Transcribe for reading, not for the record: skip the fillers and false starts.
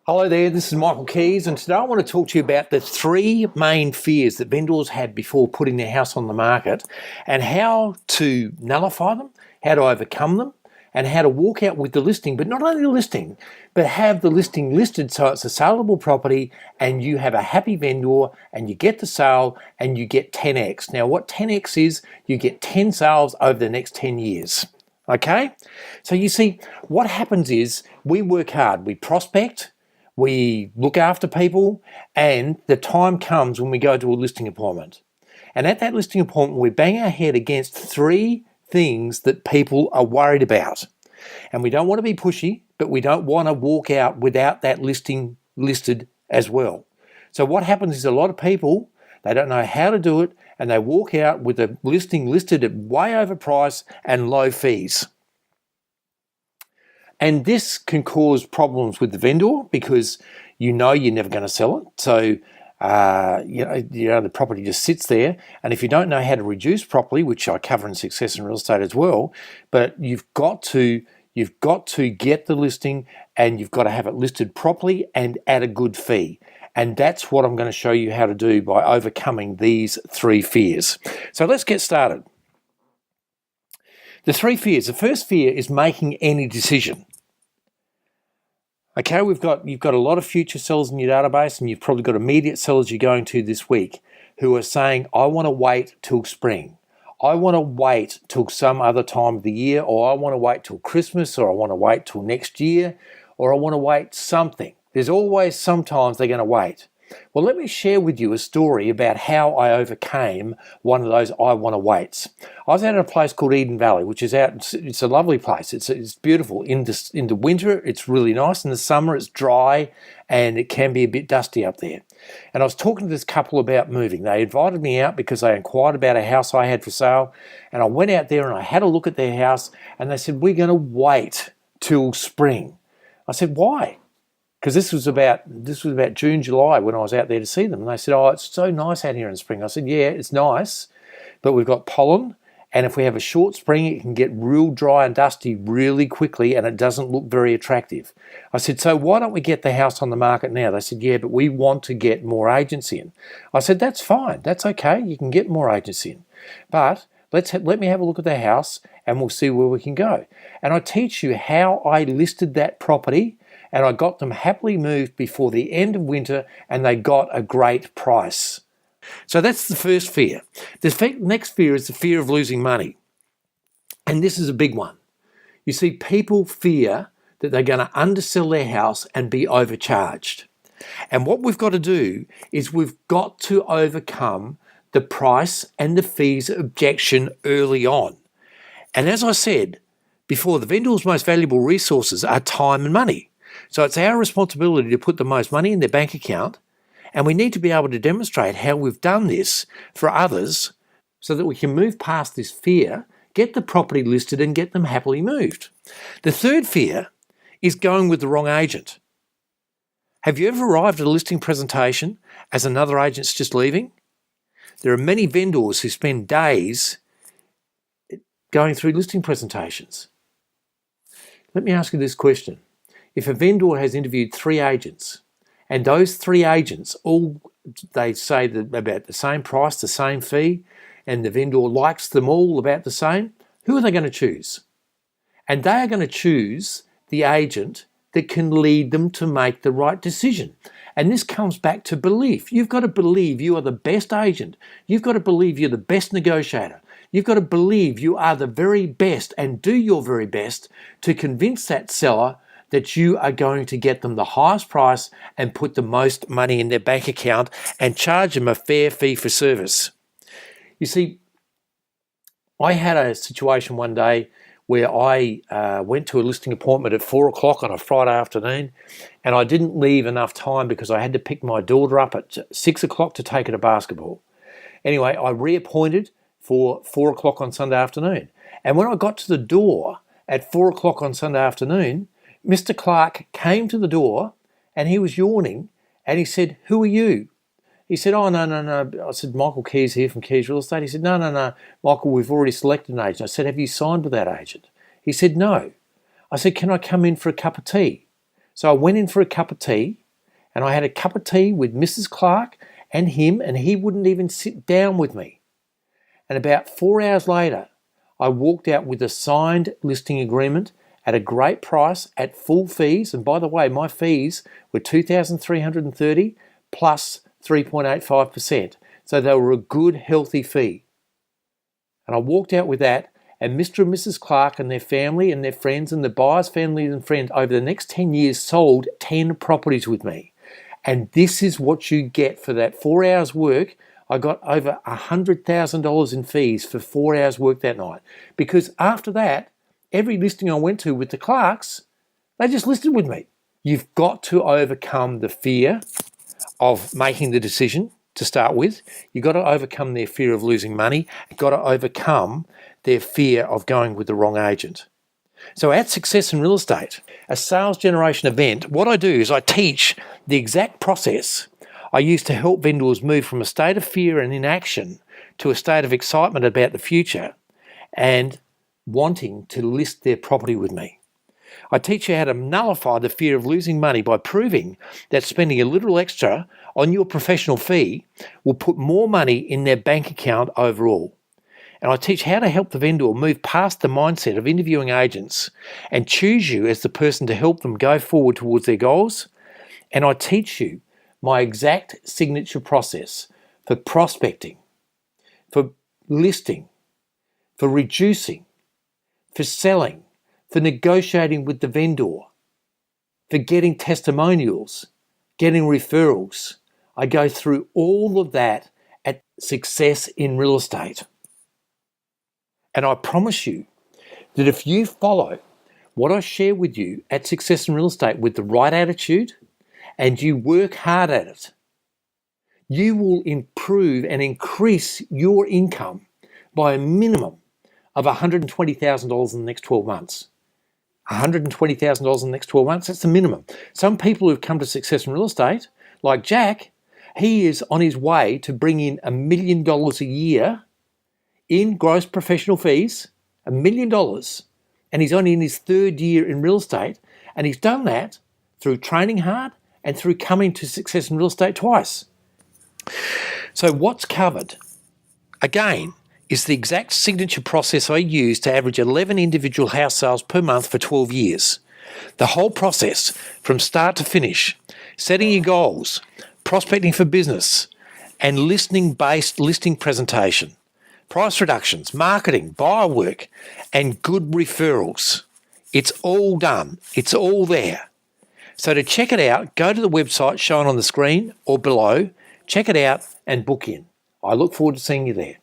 Hello there, this is Michael Kies, and today I want to talk to you about the three main fears that vendors had before putting their house on the market and how to nullify them, how to overcome them, and how to walk out with the listing, but not only the listing, but have the listing listed so it's a saleable property and you have a happy vendor and you get the sale and you get 10x. Now what 10x is, you get 10 sales over the next 10 years. Okay? So you see, what happens is we work hard, we prospect, we look after people, and the time comes when we go to a listing appointment. And at that listing appointment, we bang our head against three things that people are worried about. And we don't want to be pushy, but we don't want to walk out without that listing listed as well. So what happens is a lot of people, they don't know how to do it, and they walk out with a listing listed at way overpriced and low fees. And this can cause problems with the vendor because you know you're never going to sell it. So, the property just sits there. And if you don't know how to reduce properly, which I cover in Success in Real Estate as well, but you've got to get the listing and you've got to have it listed properly and at a good fee. And that's what I'm going to show you how to do by overcoming these three fears. So let's get started. The three fears. The first fear is making any decision. Okay, you've got a lot of future sellers in your database, and you've probably got immediate sellers you're going to this week who are saying, I want to wait till spring. I want to wait till some other time of the year, or I want to wait till Christmas, or I want to wait till next year, or I want to wait something. There's always sometimes they're going to wait. Well, let me share with you a story about how I overcame one of those I want to waits. I was out at a place called Eden Valley, which is out, it's a lovely place. It's beautiful. In the winter, it's really nice. In the summer, it's dry and it can be a bit dusty up there. And I was talking to this couple about moving. They invited me out because they inquired about a house I had for sale. And I went out there and I had a look at their house and they said, we're going to wait till spring. I said, why? Because this was about June, July when I was out there to see them. And they said, oh, it's so nice out here in spring. I said, yeah, it's nice, but we've got pollen. And if we have a short spring, it can get real dry and dusty really quickly and it doesn't look very attractive. I said, so why don't we get the house on the market now? They said, yeah, but we want to get more agents in. I said, that's fine. That's okay. You can get more agents in. But let me have a look at the house and we'll see where we can go. And I teach you how I listed that property and I got them happily moved before the end of winter and they got a great price. So that's the first fear. The next fear is the fear of losing money. And this is a big one. You see, people fear that they're going to undersell their house and be overcharged. And what we've got to do is we've got to overcome the price and the fees objection early on. And as I said before, the vendor's most valuable resources are time and money. So it's our responsibility to put the most money in their bank account, and we need to be able to demonstrate how we've done this for others so that we can move past this fear, get the property listed and get them happily moved. The third fear is going with the wrong agent. Have you ever arrived at a listing presentation as another agent's just leaving? There are many vendors who spend days going through listing presentations. Let me ask you this question. If a vendor has interviewed three agents and those three agents they say that about the same price, the same fee, and the vendor likes them all about the same, who are they going to choose? And they are going to choose the agent that can lead them to make the right decision. And this comes back to belief. You've got to believe you are the best agent. You've got to believe you're the best negotiator. You've got to believe you are the very best and do your very best to convince that seller that you are going to get them the highest price and put the most money in their bank account and charge them a fair fee for service. You see, I had a situation one day where I went to a listing appointment at 4 o'clock on a Friday afternoon and I didn't leave enough time because I had to pick my daughter up at 6 o'clock to take her to basketball. Anyway, I reappointed for 4 o'clock on Sunday afternoon. And when I got to the door at 4 o'clock on Sunday afternoon, Mr. Clark came to the door and he was yawning and he said, who are you? He said, oh, no. I said, Michael Kies here from Kies Real Estate. He said, no, Michael, we've already selected an agent. I said, have you signed with that agent? He said, no. I said, can I come in for a cup of tea? So I went in for a cup of tea, and I had a cup of tea with Mrs. Clark and him, and he wouldn't even sit down with me. And about 4 hours later, I walked out with a signed listing agreement at a great price at full fees. And by the way, my fees were $2,330 plus 3.85%. So they were a good, healthy fee. And I walked out with that, and Mr. and Mrs. Clark and their family and their friends and the buyer's families and friends over the next 10 years sold 10 properties with me. And this is what you get for that 4 hours work. I got over $100,000 in fees for 4 hours work that night. Because after that, every listing I went to with the Clarks, they just listed with me. You've got to overcome the fear of making the decision to start with. You've got to overcome their fear of losing money. You've got to overcome their fear of going with the wrong agent. So at Success in Real Estate, a sales generation event, what I do is I teach the exact process I use to help vendors move from a state of fear and inaction to a state of excitement about the future and wanting to list their property with me. I teach you how to nullify the fear of losing money by proving that spending a little extra on your professional fee will put more money in their bank account overall. And I teach how to help the vendor move past the mindset of interviewing agents and choose you as the person to help them go forward towards their goals. And I teach you my exact signature process for prospecting, for listing, for reducing, for selling, for negotiating with the vendor, for getting testimonials, getting referrals. I go through all of that at Success in Real Estate. And I promise you that if you follow what I share with you at Success in Real Estate with the right attitude and you work hard at it, you will improve and increase your income by a minimum of $120,000 in the next 12 months. $120,000 in the next 12 months, that's the minimum. Some people who've come to Success in Real Estate, like Jack, he is on his way to bring in $1 million a year in gross professional fees, $1 million, and he's only in his third year in real estate, and he's done that through training hard and through coming to Success in Real Estate twice. So what's covered, again, is the exact signature process I use to average 11 individual house sales per month for 12 years. The whole process, from start to finish, setting your goals, prospecting for business, and listening-based listing presentation, price reductions, marketing, buyer work, and good referrals. It's all done. It's all there. So to check it out, go to the website shown on the screen or below, check it out and book in. I look forward to seeing you there.